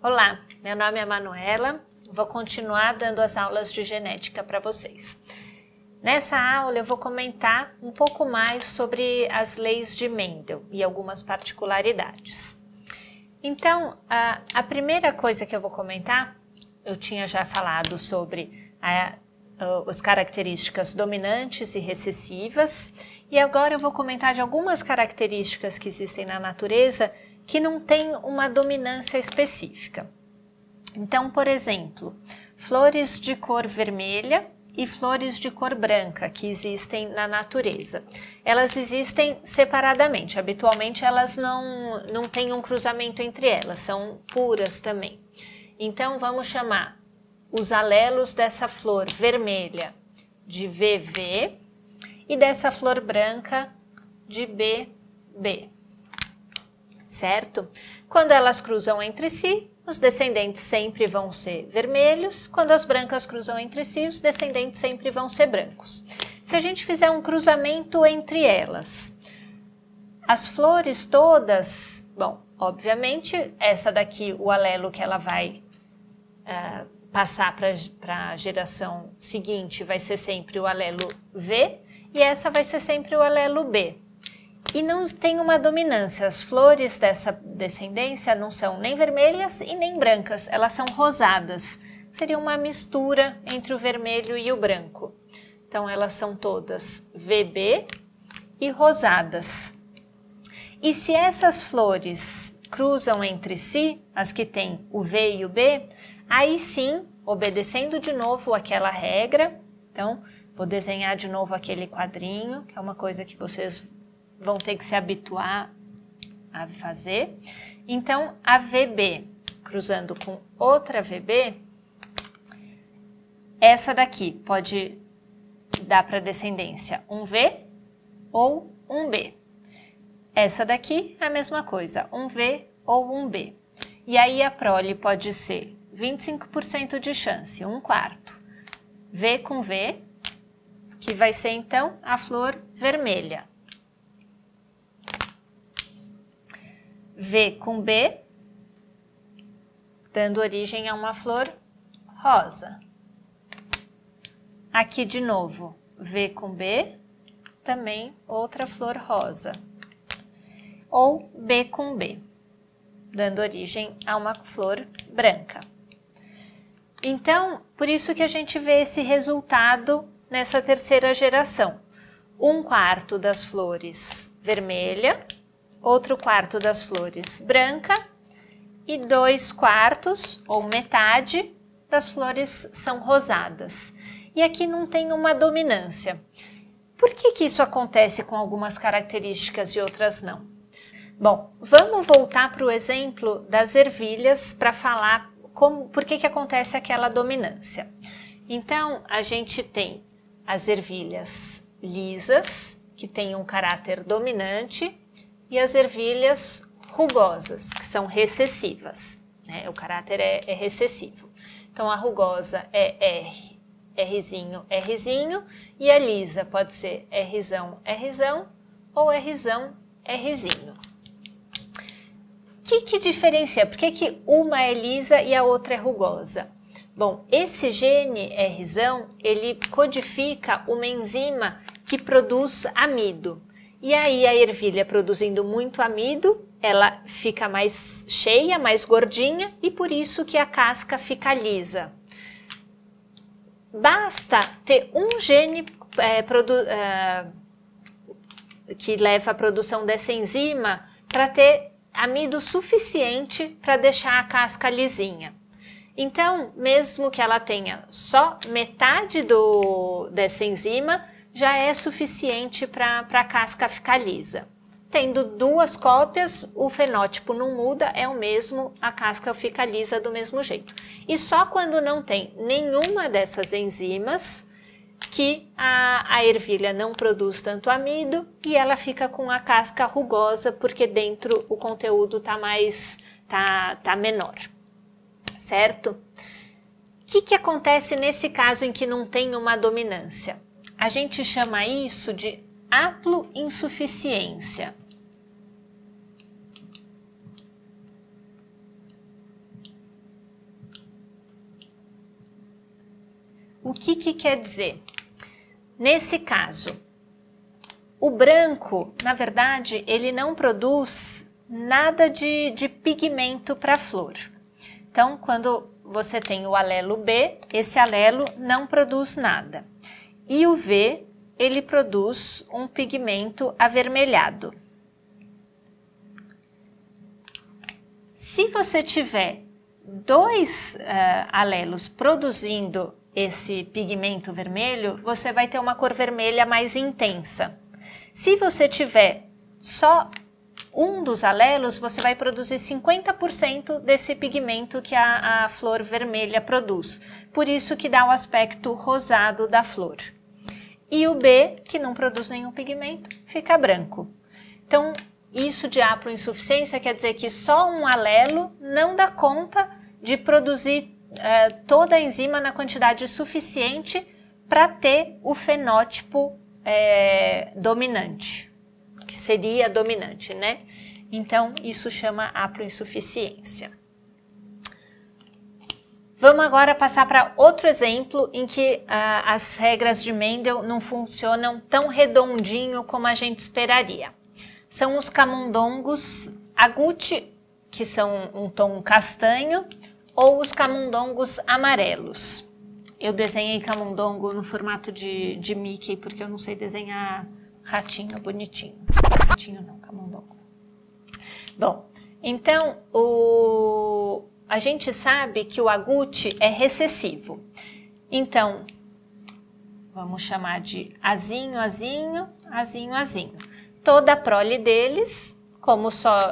Olá, meu nome é Manuela, vou continuar dando as aulas de genética para vocês. Nessa aula eu vou comentar um pouco mais sobre as leis de Mendel e algumas particularidades. Então, a primeira coisa que eu vou comentar, eu tinha já falado sobre as características dominantes e recessivas, e agora eu vou comentar de algumas características que existem na natureza que não têm uma dominância específica. Então, por exemplo, flores de cor vermelha e flores de cor branca que existem na natureza. Elas existem separadamente, habitualmente elas não têm um cruzamento entre elas, são puras também. Então, vamos chamar os alelos dessa flor vermelha de VV e dessa flor branca de BB. Certo? Quando elas cruzam entre si, os descendentes sempre vão ser vermelhos. Quando as brancas cruzam entre si, os descendentes sempre vão ser brancos. Se a gente fizer um cruzamento entre elas, as flores todas, bom, obviamente, essa daqui, o alelo que ela vai passar para a geração seguinte vai ser sempre o alelo V e essa vai ser sempre o alelo B. E não tem uma dominância, as flores dessa descendência não são nem vermelhas e nem brancas, elas são rosadas. Seria uma mistura entre o vermelho e o branco. Então elas são todas VB e rosadas. E se essas flores cruzam entre si, as que têm o V e o B, aí sim, obedecendo de novo aquela regra, então vou desenhar de novo aquele quadrinho, que é uma coisa que vocês vão ter que se habituar a fazer. Então, a VB cruzando com outra VB, essa daqui pode dar para descendência um V ou um B. Essa daqui é a mesma coisa, um V ou um B. E aí a prole pode ser 25% de chance, 1/4. V com V, que vai ser então a flor vermelha. V com B, dando origem a uma flor rosa. Aqui de novo, V com B, também outra flor rosa. Ou B com B, dando origem a uma flor branca. Então, por isso que a gente vê esse resultado nessa terceira geração. 1/4 das flores vermelha, outro quarto das flores branca e 2/4 ou metade das flores são rosadas. E aqui não tem uma dominância. Por que isso acontece com algumas características e outras não? Bom, vamos voltar para o exemplo das ervilhas para falar por que acontece aquela dominância. Então, a gente tem as ervilhas lisas, que têm um caráter dominante, e as ervilhas rugosas, que são recessivas, né? O caráter é recessivo. Então, a rugosa é R, Rzinho, Rzinho, e a lisa pode ser Rzão, Rzão, ou Rzão, Rzinho. O que diferencia? Por que uma é lisa e a outra é rugosa? Bom, esse gene Rzão, ele codifica uma enzima que produz amido. E aí a ervilha produzindo muito amido, ela fica mais cheia, mais gordinha e por isso que a casca fica lisa. Basta ter um gene que leva à produção dessa enzima para ter amido suficiente para deixar a casca lisinha. Então, mesmo que ela tenha só metade dessa enzima, já é suficiente para a casca ficar lisa. Tendo 2 cópias, o fenótipo não muda, é o mesmo, a casca fica lisa do mesmo jeito. E só quando não tem nenhuma dessas enzimas que a ervilha não produz tanto amido e ela fica com a casca rugosa, porque dentro o conteúdo tá menor, certo? O que acontece nesse caso em que não tem uma dominância? A gente chama isso de haploinsuficiência. O que quer dizer? Nesse caso, o branco, na verdade, ele não produz nada de pigmento para a flor. Então, quando você tem o alelo B, esse alelo não produz nada. E o V, ele produz um pigmento avermelhado. Se você tiver dois alelos produzindo esse pigmento vermelho, você vai ter uma cor vermelha mais intensa. Se você tiver só um dos alelos, você vai produzir 50% desse pigmento que a flor vermelha produz. Por isso que dá o aspecto rosado da flor. E o B, que não produz nenhum pigmento, fica branco. Então, isso de haploinsuficiência quer dizer que só um alelo não dá conta de produzir toda a enzima na quantidade suficiente para ter o fenótipo dominante, que seria dominante, né? Então, isso chama haploinsuficiência. Vamos agora passar para outro exemplo em que as regras de Mendel não funcionam tão redondinho como a gente esperaria. São os camundongos agouti, que são um tom castanho, ou os camundongos amarelos. Eu desenhei camundongo no formato de Mickey, porque eu não sei desenhar ratinho bonitinho. Ratinho não, camundongo. Bom, então a gente sabe que o agouti é recessivo. Então, vamos chamar de azinho, azinho, azinho, azinho. Toda a prole deles, como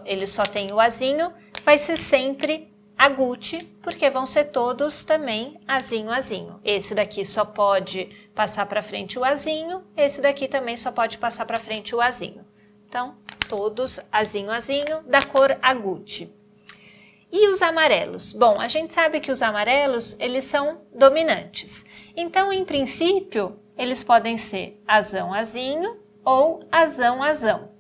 eles só têm o azinho, vai ser sempre agouti, porque vão ser todos também azinho, azinho. Esse daqui só pode passar para frente o azinho, esse daqui também só pode passar para frente o azinho. Então, todos azinho, azinho, da cor agouti. E os amarelos? Bom, a gente sabe que os amarelos, eles são dominantes. Então, em princípio, eles podem ser azão, azinho ou azão, azão.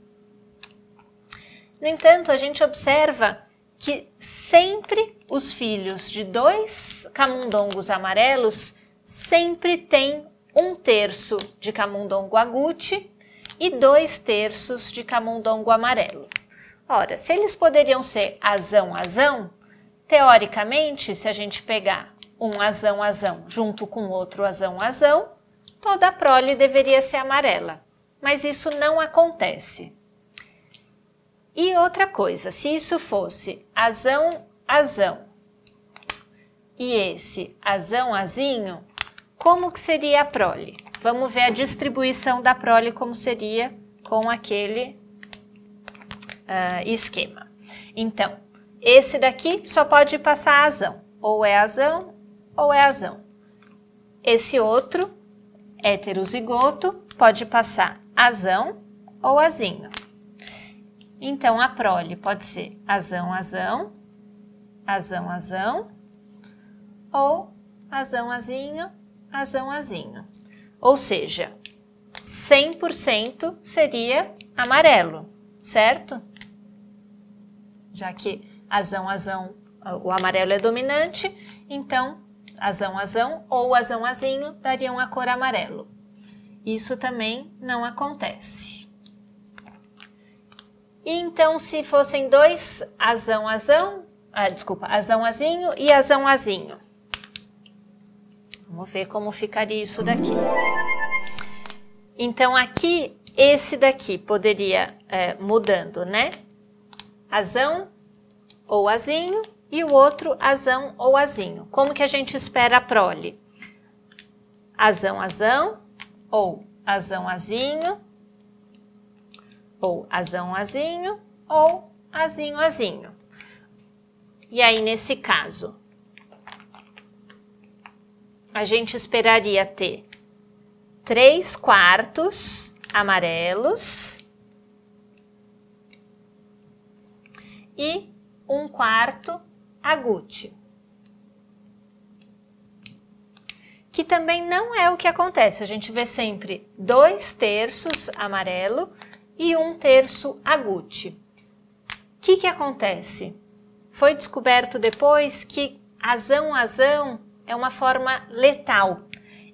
No entanto, a gente observa que sempre os filhos de dois camundongos amarelos sempre têm 1/3 de camundongo agouti e 2/3 de camundongo amarelo. Ora, se eles poderiam ser azão, azão, teoricamente, se a gente pegar um azão, azão junto com outro azão, azão, toda a prole deveria ser amarela. Mas isso não acontece. E outra coisa, se isso fosse azão, azão e esse azão, azinho, como que seria a prole? Vamos ver a distribuição da prole como seria com aquele esquema. Então, esse daqui só pode passar azão, ou é azão ou é azão. Esse outro, heterozigoto, pode passar azão ou azinho. Então, a prole pode ser azão, azão, azão, azão, ou azão, azinho, azão, azinho. Ou seja, 100% seria amarelo, certo? Já que azão, azão, o amarelo é dominante, então azão, azão ou azão, azinho dariam a cor amarelo. Isso também não acontece. E então, se fossem dois azão, azão, azão, azinho e azão, azinho. Vamos ver como ficaria isso daqui. Então, aqui, esse daqui poderia mudando, né? Azão ou azinho e o outro azão ou azinho. Como que a gente espera a prole? Azão, azão ou azão, azinho, ou azão, azinho, ou azinho, azinho. E aí, nesse caso, a gente esperaria ter 3/4 amarelos e 1/4 agouti. Que também não é o que acontece. A gente vê sempre 2/3 amarelo e 1/3 agouti. O que acontece? Foi descoberto depois que azão, azão é uma forma letal.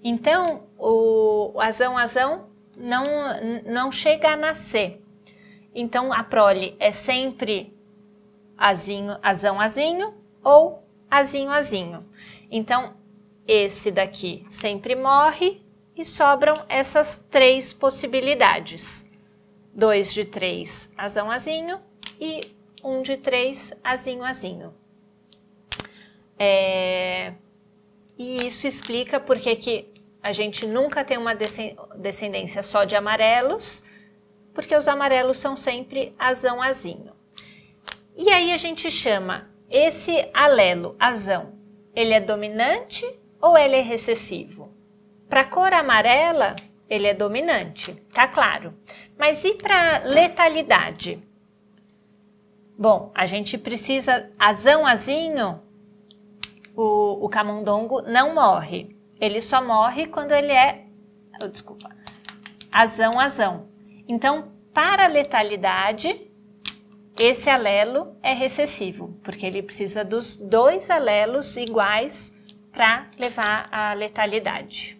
Então, o azão não chega a nascer. Então, a prole é sempre azão-azinho ou azinho-azinho. Então, esse daqui sempre morre e sobram essas 3 possibilidades. 2 de 3, azão-azinho e 1 de 3, azinho-azinho. E isso explica porque que a gente nunca tem uma descendência só de amarelos, porque os amarelos são sempre azão-azinho. E aí a gente chama esse alelo, azão, ele é dominante ou ele é recessivo? Para a cor amarela, ele é dominante, tá claro. Mas e para letalidade? Bom, a gente precisa azão-azinho, o camundongo não morre. Ele só morre quando ele é, azão-azão. Então, para a letalidade, esse alelo é recessivo, porque ele precisa dos 2 alelos iguais para levar à letalidade.